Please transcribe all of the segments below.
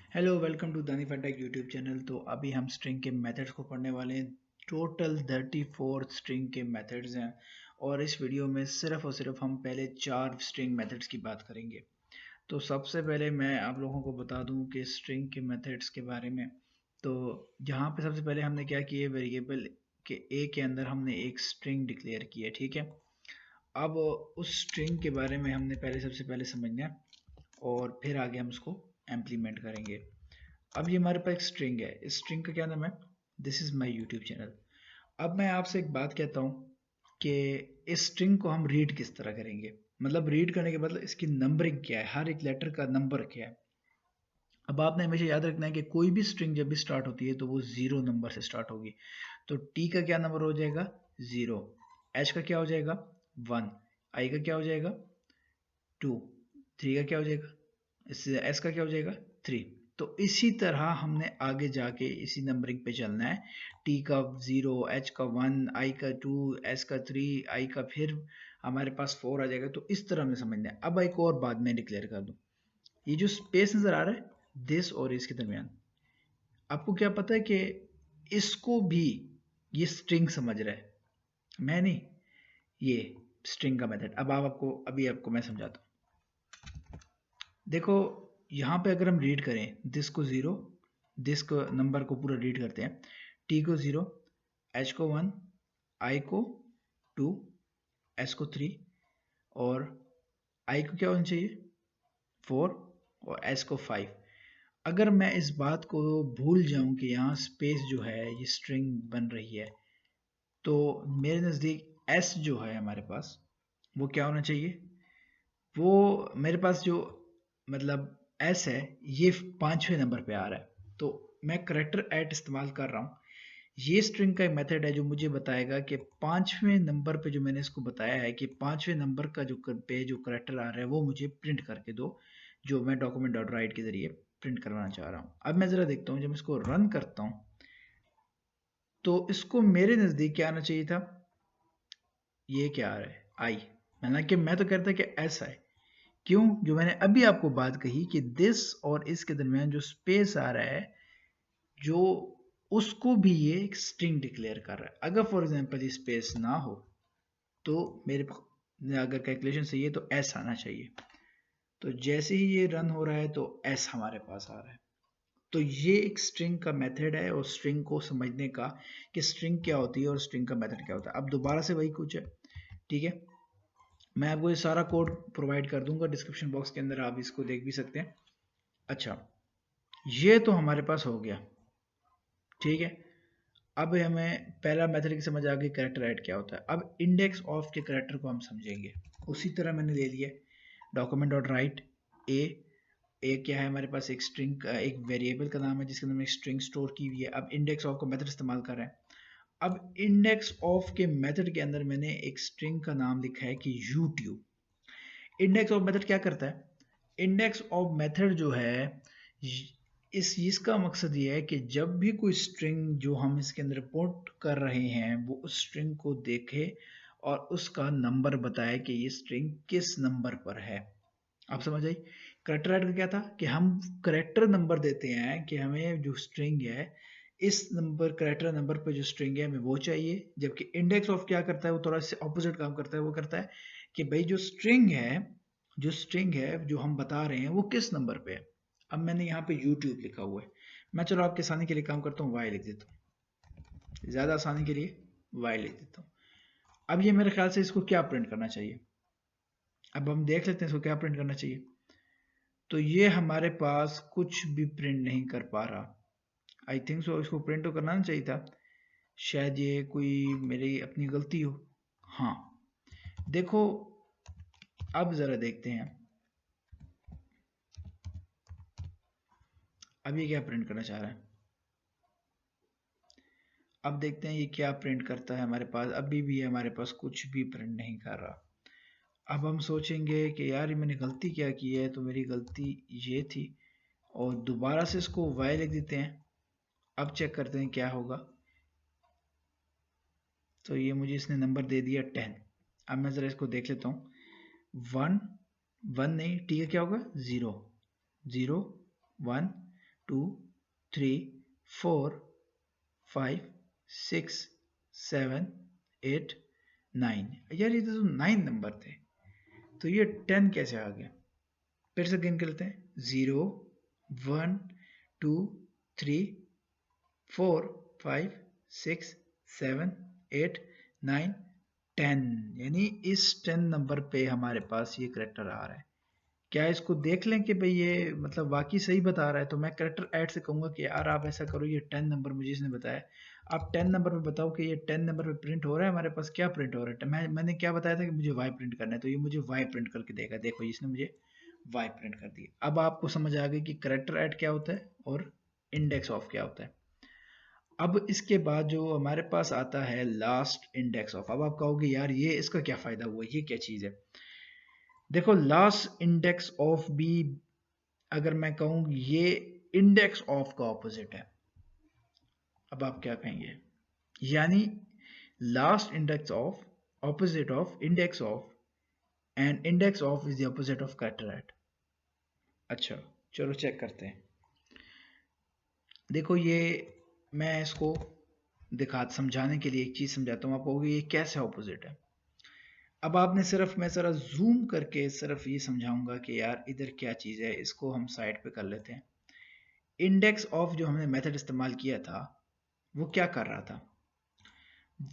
Hello welcome to दानी फैटेक YouTube channel. तो अभी हम स्ट्रिंग के मेथड्स को पढ़ने वाले हैं। टोटल 34 स्ट्रिंग के मेथड्स हैं और इस वीडियो में सिर्फ और सिर्फ हम पहले 4 स्ट्रिंग मेथड्स की बात करेंगे। तो सबसे पहले मैं आप लोगों को बता दूं कि स्ट्रिंग के मेथड्स के बारे में। तो यहाँ पे सबसे पहले हमने क्या किया, वेरिएबल के ए के अंदर हमने एक स्ट्रिंग डिक्लेयर की है, ठीक है। अब उस स्ट्रिंग के बारे में हमने सबसे पहले समझना है और फिर आगे हम उसको इम्प्लीमेंट करेंगे। अब ये हमारे पास एक स्ट्रिंग है, इस स्ट्रिंग का क्या नाम है, this is my YouTube channel. अब मैं आपसे एक बात कहता हूँ कि इस स्ट्रिंग को हम रीड किस तरह करेंगे। मतलब रीड करने के मतलब इसकी नंबरिंग क्या है, हर एक लेटर का नंबर क्या है। अब आपने हमेशा याद रखना है कि कोई भी स्ट्रिंग जब भी स्टार्ट होती है तो वो 0 नंबर से स्टार्ट होगी। तो टी का क्या नंबर हो जाएगा, 0। एच का क्या हो जाएगा, 1। आई का क्या हो जाएगा, 2। थ्री का क्या हो जाएगा, इससे एस का क्या हो जाएगा, 3। तो इसी तरह हमने आगे जाके इसी नंबरिंग पे चलना है। टी का 0, एच का 1, आई का 2, एस का 3, आई का फिर हमारे पास 4 आ जाएगा। तो इस तरह हमें समझना है। अब एक और बात मैं डिक्लेयर कर दूं, ये जो स्पेस नजर आ रहा है दिस और इसके दरमियान, आपको क्या पता है कि इसको भी ये स्ट्रिंग समझ रहा है, मैं नहीं, ये स्ट्रिंग का मेथड। अब अभी आपको मैं समझाता हूँ। देखो यहाँ पे अगर हम रीड करें दिस को 0, दिस को नंबर को पूरा रीड करते हैं। टी को 0, एच को 1, आई को 2, एस को 3 और आई को क्या होना चाहिए, 4 और एस को 5। अगर मैं इस बात को भूल जाऊं कि यहाँ स्पेस जो है ये स्ट्रिंग बन रही है, तो मेरे नज़दीक एस जो है हमारे पास वो क्या होना चाहिए, वो मेरे पास जो मतलब एस है ये 5वें नंबर पे आ रहा है। तो मैं करेक्टर एट इस्तेमाल कर रहा हूँ। ये स्ट्रिंग का एक मेथड है जो मुझे बताएगा कि 5वें नंबर पे, जो मैंने इसको बताया है कि 5वें नंबर का जो करेक्टर आ रहा है वो मुझे प्रिंट करके दो, जो मैं डॉक्यूमेंट डॉट राइट के जरिए प्रिंट करवाना चाह रहा हूँ। अब मैं ज़रा देखता हूँ, जब इसको रन करता हूँ तो इसको मेरे नज़दीक क्या आना चाहिए था, ये क्या आ रहा है, आई। हालांकि मैं तो कहता कि ऐसा है। क्यों, जो मैंने अभी आपको बात कही कि दिस और इसके दरमियान जो स्पेस आ रहा है, जो उसको भी ये एक स्ट्रिंग डिक्लेयर कर रहा है। अगर फॉर एग्जांपल ये स्पेस ना हो तो मेरे अगर कैलकुलेशन सही है तो एस आना चाहिए। तो जैसे ही ये रन हो रहा है तो एस हमारे पास आ रहा है। तो ये एक स्ट्रिंग का मेथड है और स्ट्रिंग को समझने का कि स्ट्रिंग क्या होती है और स्ट्रिंग का मेथड क्या होता है। अब दोबारा से वही कुछ है, ठीक है। मैं आपको ये सारा कोड प्रोवाइड कर दूंगा डिस्क्रिप्शन बॉक्स के अंदर, आप इसको देख भी सकते हैं। अच्छा, ये तो हमारे पास हो गया, ठीक है। अब हमें पहला मेथड की समझ आ गई, कैरेक्टर ऐड क्या होता है। अब इंडेक्स ऑफ के कैरेक्टर को हम समझेंगे। उसी तरह मैंने ले लिया डॉक्यूमेंट डॉट राइट ए। ए क्या है हमारे पास, एक स्ट्रिंग, एक वेरिएबल का नाम है जिसके अंदर एक स्ट्रिंग स्टोर की हुई है। अब इंडेक्स ऑफ का मेथड इस्तेमाल कर रहे हैं। अब इंडेक्स ऑफ के मेथड के अंदर मैंने एक स्ट्रिंग का नाम लिखा है कि यूट्यूब। इंडेक्स ऑफ मेथड क्या करता है, इंडेक्स ऑफ मेथड जो है इसका मकसद ये है कि जब भी कोई स्ट्रिंग जो हम इसके अंदर पुट कर रहे हैं वो उस स्ट्रिंग को देखे और उसका नंबर बताए कि ये स्ट्रिंग किस नंबर पर है। आप समझ आई। करेक्टर ऐड का क्या था कि हम करेक्टर नंबर देते हैं कि हमें जो स्ट्रिंग है इस नंबर, करेक्टर नंबर पे जो स्ट्रिंग है हमें वो चाहिए। जबकि इंडेक्स ऑफ क्या करता है, वो थोड़ा सा ऑपोजिट काम करता है। वो करता है कि भाई जो स्ट्रिंग है जो हम बता रहे हैं वो किस नंबर पे है। अब मैंने यहाँ पे YouTube लिखा हुआ है, मैं चलो आपके आसानी के लिए काम करता हूँ, वाई लिख देता हूँ, ज़्यादा आसानी के लिए वाई लिख देता हूँ। अब ये मेरे ख्याल से इसको क्या प्रिंट करना चाहिए, अब हम देख लेते हैं इसको क्या प्रिंट करना चाहिए। तो ये हमारे पास कुछ भी प्रिंट नहीं कर पा रहा। आई थिंक सो इसको प्रिंट तो करना चाहिए था, शायद ये कोई मेरी अपनी गलती हो। हाँ, देखो अब ज़रा देखते हैं अब ये क्या प्रिंट करना चाह रहा है। अब देखते हैं ये क्या प्रिंट करता है हमारे पास। अभी भी हमारे पास कुछ भी प्रिंट नहीं कर रहा। अब हम सोचेंगे कि यार ये मैंने गलती क्या की है, तो मेरी गलती ये थी, और दोबारा से इसको वाई लिख देते हैं। अब चेक करते हैं क्या होगा। तो ये मुझे इसने नंबर दे दिया 10। अब मैं ज़रा इसको देख लेता हूँ। 1 1 नहीं, टी का क्या होगा, 0 0 1 2 3 4 5 6 7 8 9। यार ये तो 9 नंबर थे, तो ये 10 कैसे आ गया? फिर से गिन के लेते हैं, 0 1 2 3 4 5 6 7 8 9 10। यानी इस 10 नंबर पे हमारे पास ये करेक्टर आ रहा है। क्या इसको देख लें कि भाई ये मतलब वाकई सही बता रहा है? तो मैं करेक्टर ऐड से कहूँगा कि यार आप ऐसा करो, ये 10 नंबर मुझे इसने बताया, आप 10 नंबर पे बताओ कि ये 10 नंबर पे प्रिंट हो रहा है हमारे पास, क्या प्रिंट हो रहा है? मैंने क्या बताया था कि मुझे वाई प्रिंट करना है, तो ये मुझे वाई प्रिंट करके देगा। देखो इसने मुझे वाई प्रिंट कर दिया। अब आपको समझ आ गई कि करेक्टर ऐड क्या होता है और इंडेक्स ऑफ क्या होता है। अब इसके बाद जो हमारे पास आता है लास्ट इंडेक्स ऑफ। अब आप कहोगे यार ये इसका क्या फायदा हुआ, ये क्या चीज़ है? देखो लास्ट इंडेक्स ऑफ भी अगर मैं कहूँ ये इंडेक्स ऑफ का ऑपोजिट है। अब आप क्या कहेंगे? यानी last index of opposite of index of, and index of is the opposite of character add. अच्छा चलो चेक करते हैं। देखो ये मैं इसको समझाने के लिए एक चीज़ समझाता हूँ आपको कि ये कैसे ऑपोजिट है। अब आपने सिर्फ मैं ज़रा जूम करके सिर्फ ये समझाऊंगा कि यार इधर क्या चीज़ है, इसको हम साइड पे कर लेते हैं। इंडेक्स ऑफ जो हमने मेथड इस्तेमाल किया था वो क्या कर रहा था?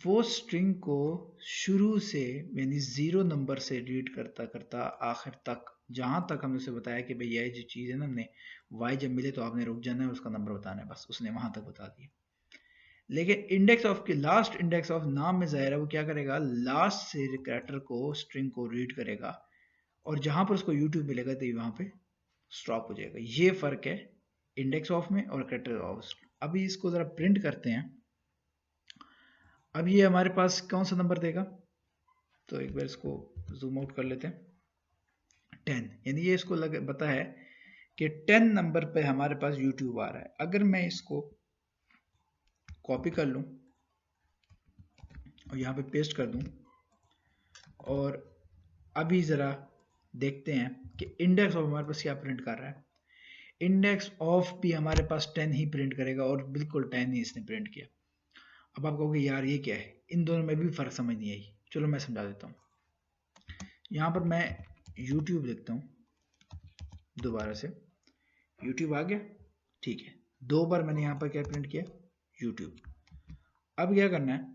वो स्ट्रिंग को शुरू से यानी 0 नंबर से रीड करता करता आखिर तक, जहां तक हमने उसे बताया कि भैया ये जो चीज़ है ना, हमने वाई जब मिले तो आपने रुक जाना है, उसका नंबर बताना है, बस उसने वहां तक बता दिया। लेकिन इंडेक्स ऑफ के लास्ट इंडेक्स ऑफ नाम में जाहिर है वो क्या करेगा, लास्ट से कैरेक्टर को स्ट्रिंग को रीड करेगा और जहां पर उसको यूट्यूब मिलेगा तो वहां पे स्टॉप हो जाएगा। ये फर्क है इंडेक्स ऑफ में और कैरेक्टर ऑफ। अभी इसको जरा प्रिंट करते हैं। अब ये हमारे पास कौन सा नंबर देगा? तो एक बार इसको जूम आउट कर लेते हैं। 10, यानी ये इसको पता है कि 10 नंबर पे हमारे पास यूट्यूब आ रहा है। अगर मैं इसको कॉपी कर लूं और यहाँ पे पेस्ट कर दूं और अभी ज़रा देखते हैं कि इंडेक्स ऑफ हमारे पास क्या प्रिंट कर रहा है। इंडेक्स ऑफ भी हमारे पास 10 ही प्रिंट करेगा और बिल्कुल 10 ही इसने प्रिंट किया। अब आप कहोगे यार ये क्या है, इन दोनों में भी फ़र्क समझ नहीं आई। चलो मैं समझा देता हूँ। यहाँ पर मैं YouTube लिखता हूँ, दोबारा से YouTube आ गया, ठीक है। 2 बार मैंने यहाँ पर क्या प्रिंट किया, YouTube। अब क्या करना है,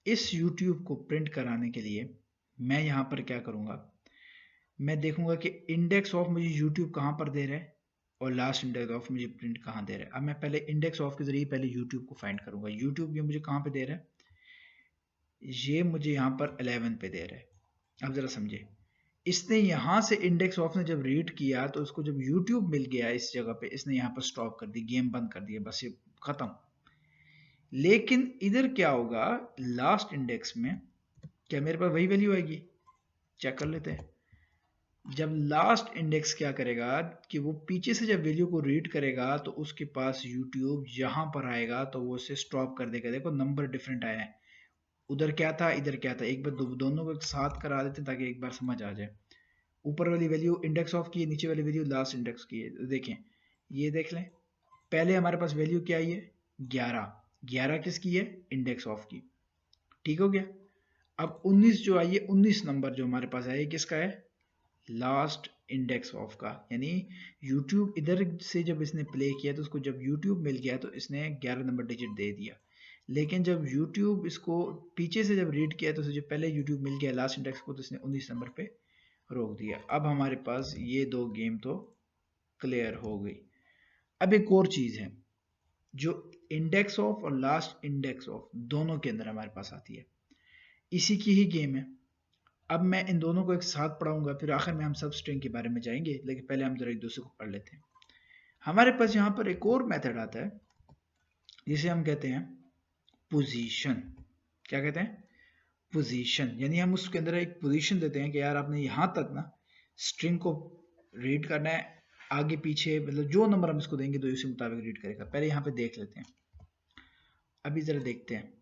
इस YouTube को प्रिंट कराने के लिए मैं यहाँ पर क्या करूँगा, मैं देखूंगा कि इंडेक्स ऑफ मुझे YouTube कहाँ पर दे रहा है और लास्ट इंडेक्स ऑफ मुझे प्रिंट कहाँ दे रहा है। अब मैं पहले इंडेक्स ऑफ के जरिए पहले YouTube को फाइंड करूंगा। YouTube ये मुझे कहाँ पे दे रहा है, ये मुझे यहाँ पर 11 पे दे रहा है। अब जरा समझे, इसने यहाँ से इंडेक्स ऑफ ने जब रीड किया तो उसको जब YouTube मिल गया इस जगह पे, इसने यहाँ पर स्टॉप कर दी, गेम बंद कर दिया, बस ये खत्म। लेकिन इधर क्या होगा, लास्ट इंडेक्स में क्या मेरे पास वही वैल्यू आएगी? चेक कर लेते हैं। जब लास्ट इंडेक्स क्या करेगा कि वो पीछे से जब वैल्यू को रीड करेगा तो उसके पास YouTube यहाँ पर आएगा तो वो उसे स्टॉप कर देगा। देखो नंबर डिफरेंट आया है, उधर क्या था इधर क्या था। एक बार दोनों को एक साथ करा देते हैं ताकि एक बार समझ आ जाए। ऊपर वाली वैल्यू इंडेक्स ऑफ की है, नीचे वाली वैल्यू लास्ट इंडेक्स की है। देखें, ये देख लें, पहले हमारे पास वैल्यू क्या आई है, 11। 11 किसकी है, इंडेक्स ऑफ की, ठीक हो गया। अब 19 जो आई है, 19 नंबर जो हमारे पास है, किसका है, लास्ट इंडेक्स ऑफ का। यानी YouTube इधर से जब इसने प्ले किया तो उसको जब YouTube मिल गया तो इसने 11 नंबर डिजिट दे दिया। लेकिन जब YouTube इसको पीछे से जब रीड किया तो जो पहले YouTube मिल गया लास्ट इंडेक्स को, तो इसने 19 नंबर पे रोक दिया। अब हमारे पास ये 2 गेम तो क्लियर हो गई। अब एक और चीज़ है जो इंडेक्स ऑफ और लास्ट इंडेक्स ऑफ दोनों के अंदर हमारे पास आती है, इसी की ही गेम है। अब मैं इन दोनों को एक साथ पढ़ाऊंगा, फिर आखिर में हम सब स्ट्रिंग के बारे में जाएंगे, लेकिन पहले हम जरा एक दूसरे को पढ़ लेते हैं। हमारे पास यहाँ पर एक और मेथड आता है जिसे हम कहते हैं पोजीशन। क्या कहते हैं, पोजीशन। यानी हम उसके अंदर एक पोजीशन देते हैं कि यार आपने यहाँ तक ना स्ट्रिंग को रीड करना है, आगे पीछे मतलब जो नंबर हम इसको देंगे तो इसी मुताबिक रीड करेगा। पहले यहाँ पे देख लेते हैं, अभी जरा देखते हैं।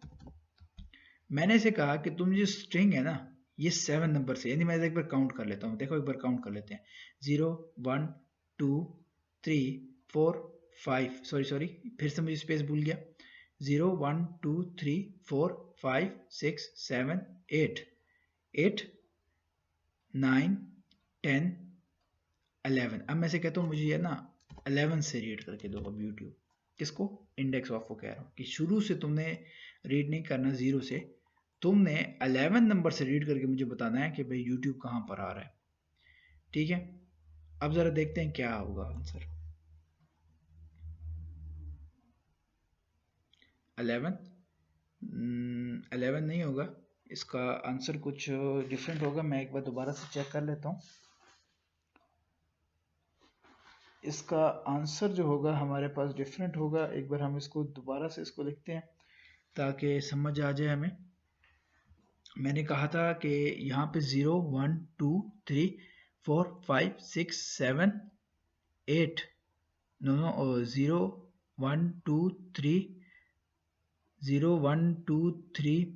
मैंने इसे कहा कि तुम जो स्ट्रिंग है ना ये 7 नंबर से, यानी मैं एक बार काउंट कर लेता हूँ। देखो एक बार काउंट कर लेते हैं, 0 1 2 3 4 5 सॉरी फिर से मुझे स्पेस भूल गया 0 1 2 3 4 5 6 7 8 8 9 10 11। अब मैं से कहता हूँ मुझे ये ना 11 से रीड करके दो अब यूट्यूब। किसको? इंडेक्स ऑफ को कह रहा हूँ कि शुरू से तुमने रीड नहीं करना 0 से, तुमने 11 नंबर से रीड करके मुझे बताना है कि भाई यूट्यूब कहाँ पर आ रहा है। ठीक है, अब जरा देखते हैं क्या होगा आंसर। 11 11 नहीं होगा, इसका आंसर कुछ डिफरेंट होगा। मैं एक बार दोबारा से चेक कर लेता हूँ। इसका आंसर जो होगा हमारे पास डिफरेंट होगा। एक बार हम इसको दोबारा से इसको लिखते हैं ताकि समझ आ जाए हमें। मैंने कहा था कि यहाँ पे 0 1 2 3 4 5 6 7 8 नो 0 1 2 3 0 1 2 3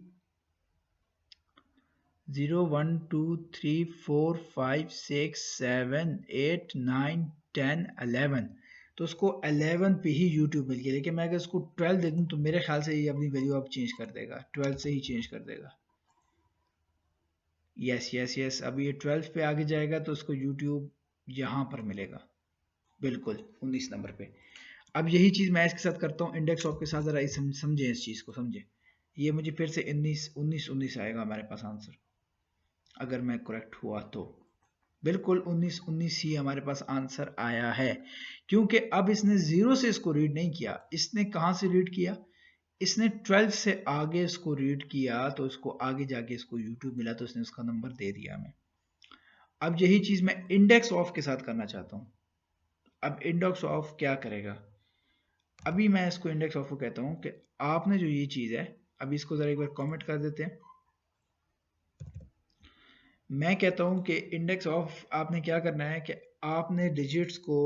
0 1 2 3 4 5 6 7 8 9 10 11। तो उसको 11 पे ही YouTube मिल गया, लेकिन मैं अगर इसको 12 दे दूँ तो मेरे ख्याल से ये अपनी वैल्यू अब चेंज कर देगा, 12 से ही चेंज कर देगा। यस यस यस, अब ये 12 पे आगे जाएगा तो उसको YouTube यहाँ पर मिलेगा, बिल्कुल 19 नंबर पे। अब यही चीज़ मैं इसके साथ करता हूँ, इंडेक्स ऑफ के साथ ज़रा समझें इस चीज़ को, समझें। ये मुझे फिर से 19 आएगा हमारे पास आंसर, अगर मैं करेक्ट हुआ तो। बिल्कुल 19 ही हमारे पास आंसर आया है, क्योंकि अब इसने 0 से इसको रीड नहीं किया। इसने कहाँ से रीड किया? इसने 12 से आगे इसको रीड किया, तो इसको आगे जाके इसको YouTube मिला, तो इसने उसका नंबर दे दिया हमें। अब यही चीज़ मैं इंडेक्स ऑफ के साथ करना चाहता हूँ। अब इंडेक्स ऑफ क्या करेगा? अभी मैं इसको इंडेक्स ऑफ को कहता हूँ कि आपने जो ये चीज़ है, अभी इसको ज़रा एक बार कमेंट कर देते हैं। मैं कहता हूँ कि इंडेक्स ऑफ आपने क्या करना है कि आपने डिजिट्स को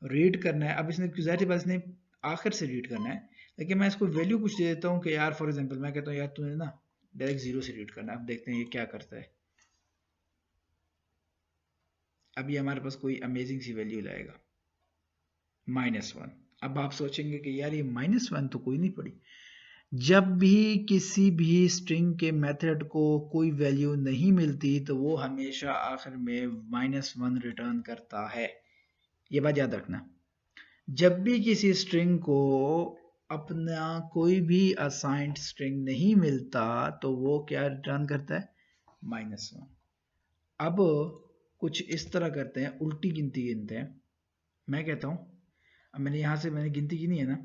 रीड करना है। अब इसने ज़ाहिर बात इसने आखिर से रीड करना है, लेकिन मैं इसको वैल्यू कुछ दे देता हूँ कि यार फॉर एग्जांपल मैं कहता हूँ यार तूने ना डायरेक्ट 0 से रीड करना है। अब देखते हैं ये क्या करता है। अब ये हमारे पास कोई अमेजिंग सी वैल्यू लाएगा -1। अब आप सोचेंगे कि यार ये -1 तो कोई नहीं पड़ी। जब भी किसी भी स्ट्रिंग के मेथड को कोई वैल्यू नहीं मिलती तो वो हमेशा आखिर में -1 रिटर्न करता है। ये बात याद रखना। जब भी किसी स्ट्रिंग को अपना कोई भी असाइंड स्ट्रिंग नहीं मिलता तो वो क्या रिटर्न करता है? -1। अब कुछ इस तरह करते हैं, उल्टी गिनती गिनते हैं। मैं कहता हूँ, अब मैंने यहाँ से मैंने गिनती गिनी है ना,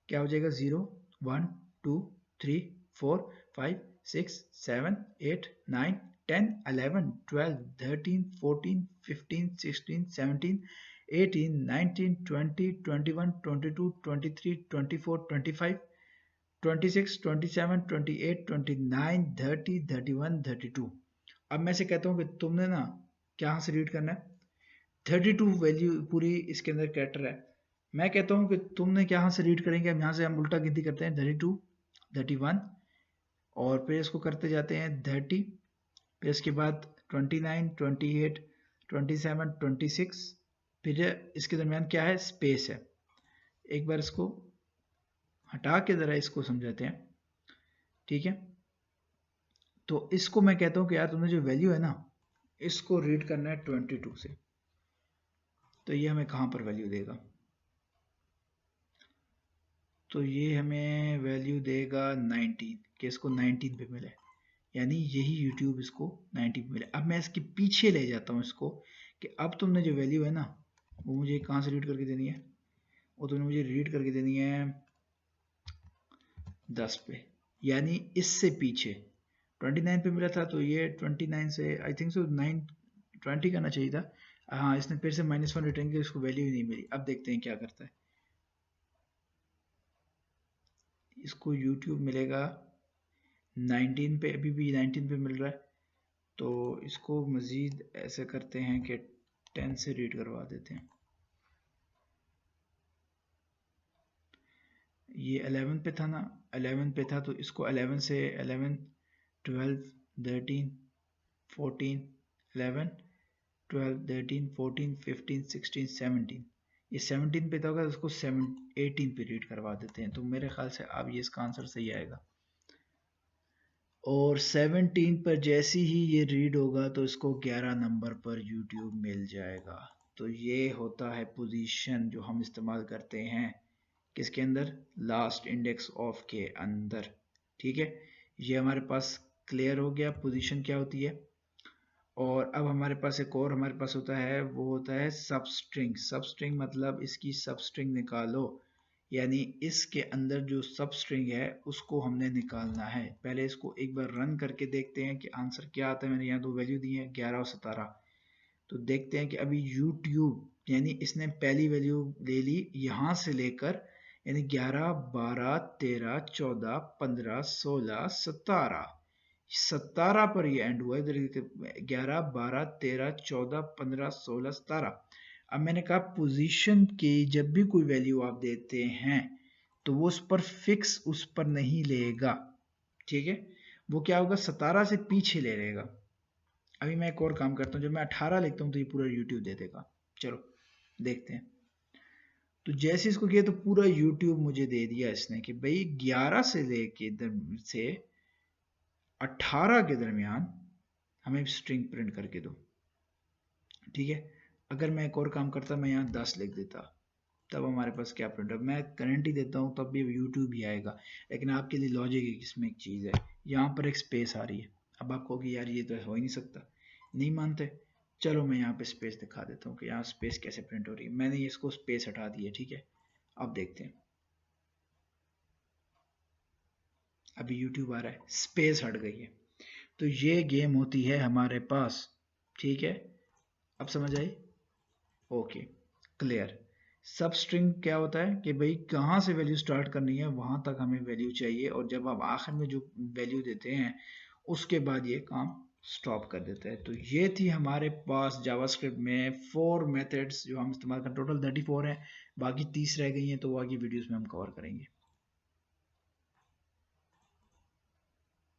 क्या हो जाएगा? 0 1 2 3 4 5 6 7 8 9 10 11 12 13 14 15 16 17 18 19 20 21 22 23 24 25 26 27 28 29 30 31 32। अब मैं से कहता हूँ कि तुमने ना क्या से रीड करना है? 32 वैल्यू पूरी इसके अंदर कैरेक्टर है। मैं कहता हूँ कि तुमने क्या यहाँ से रीड करेंगे? अब यहाँ से हम उल्टा गिनती करते हैं 32 31 और फिर इसको करते जाते हैं 30, फिर इसके बाद 29 28 27 26, फिर इसके दरमियान क्या है? स्पेस है। एक बार इसको हटा के ज़रा इसको समझाते हैं, ठीक है। तो इसको मैं कहता हूँ कि यार तुमने जो वैल्यू है ना, इसको रीड करना है 22 से, तो ये हमें कहाँ पर वैल्यू देगा? तो ये हमें वैल्यू देगा 19, कि इसको 19 पे मिले, यानी यही YouTube इसको 19 पे मिले। अब मैं इसके पीछे ले जाता हूँ इसको कि अब तुमने जो वैल्यू है ना वो मुझे कहाँ से रीड करके देनी है? वो तुमने मुझे रीड करके देनी है 10 पे, यानी इससे पीछे 29 पे मिला था, तो ये 29 से आई थिंक सो 20 करना चाहिए था। हाँ, इसने फिर से -1 रिटर्न किया, इसको वैल्यू ही नहीं मिली। अब देखते हैं क्या करता है। इसको YouTube मिलेगा 19 पे, अभी भी 19 पे मिल रहा है, तो इसको मज़ीद ऐसे करते हैं कि 10 से रीड करवा देते हैं। ये 11 पे था ना, 11 पे था, तो इसको 11 से 11 12 13 14 11 12 13 14 15 16 17, ये 17 पे होगा तो उसको 18 पे रीड करवा देते हैं। तो मेरे ख्याल से अब ये इसका आंसर सही आएगा। और 17 पर जैसे ही ये रीड होगा तो इसको 11 नंबर पर यूट्यूब मिल जाएगा। तो ये होता है पोजीशन जो हम इस्तेमाल करते हैं किसके अंदर, लास्ट इंडेक्स ऑफ के अंदर। ठीक है, ये हमारे पास क्लियर हो गया पोजीशन क्या होती है। और अब हमारे पास एक और हमारे पास होता है, वो होता है सब स्ट्रिंग। सब स्ट्रिंग मतलब इसकी सब स्ट्रिंग निकालो, यानी इसके अंदर जो सब स्ट्रिंग है उसको हमने निकालना है। पहले इसको एक बार रन करके देखते हैं कि आंसर क्या आता है। मैंने यहाँ दो वैल्यू दी है 11 और 17। तो देखते हैं कि अभी YouTube यानी इसने पहली वैल्यू ले ली यहाँ से लेकर, यानी 11 12 13 14 15 16 17 17 पर ये एंड हुआ। इधर 11 12 13 14 15 16 17। अब मैंने कहा पोजीशन की जब भी कोई वैल्यू आप देते हैं तो वो उस पर फिक्स उस पर नहीं लेगा। ठीक है, वो क्या होगा 17 से पीछे ले लेगा। अभी मैं एक और काम करता हूँ, जब मैं 18 लिखता हूँ तो ये पूरा YouTube दे देगा। चलो देखते हैं। तो जैसे इसको किया तो पूरा YouTube मुझे दे दिया इसने कि भाई 11 से लेके से 18 के दरमियान हमें स्ट्रिंग प्रिंट करके दो। ठीक है, अगर मैं एक और काम करता, मैं यहाँ 10 लिख देता, तब हमारे पास क्या प्रिंट है। मैं करंट ही देता हूँ तब भी यूट्यूब ही आएगा। लेकिन आपके लिए लॉजिक है, इसमें एक चीज़ है, यहाँ पर एक स्पेस आ रही है। अब आप कहोगे यार ये तो हो ही नहीं सकता, नहीं मानते। चलो मैं यहाँ पे स्पेस दिखा देता हूँ कि यहाँ स्पेस कैसे प्रिंट हो रही है। मैंने इसको स्पेस हटा दी है। ठीक है, अब देखते हैं। अभी यूट्यूब आ रहा है, स्पेस हट गई है। तो ये गेम होती है हमारे पास। ठीक है, अब समझ आई। Okay, clear. सब स्ट्रिंग क्या होता है कि भाई कहाँ से वैल्यू स्टार्ट करनी है वहां तक हमें वैल्यू चाहिए, और जब आप आखिर में जो वैल्यू देते हैं उसके बाद ये काम स्टॉप कर देता है। तो ये थी हमारे पास जावास्क्रिप्ट में 4 मेथड्स जो हम इस्तेमाल कर, टोटल 34 हैं, बाकी 30 रह गई हैं तो वो आगे वीडियोस में हम कवर करेंगे।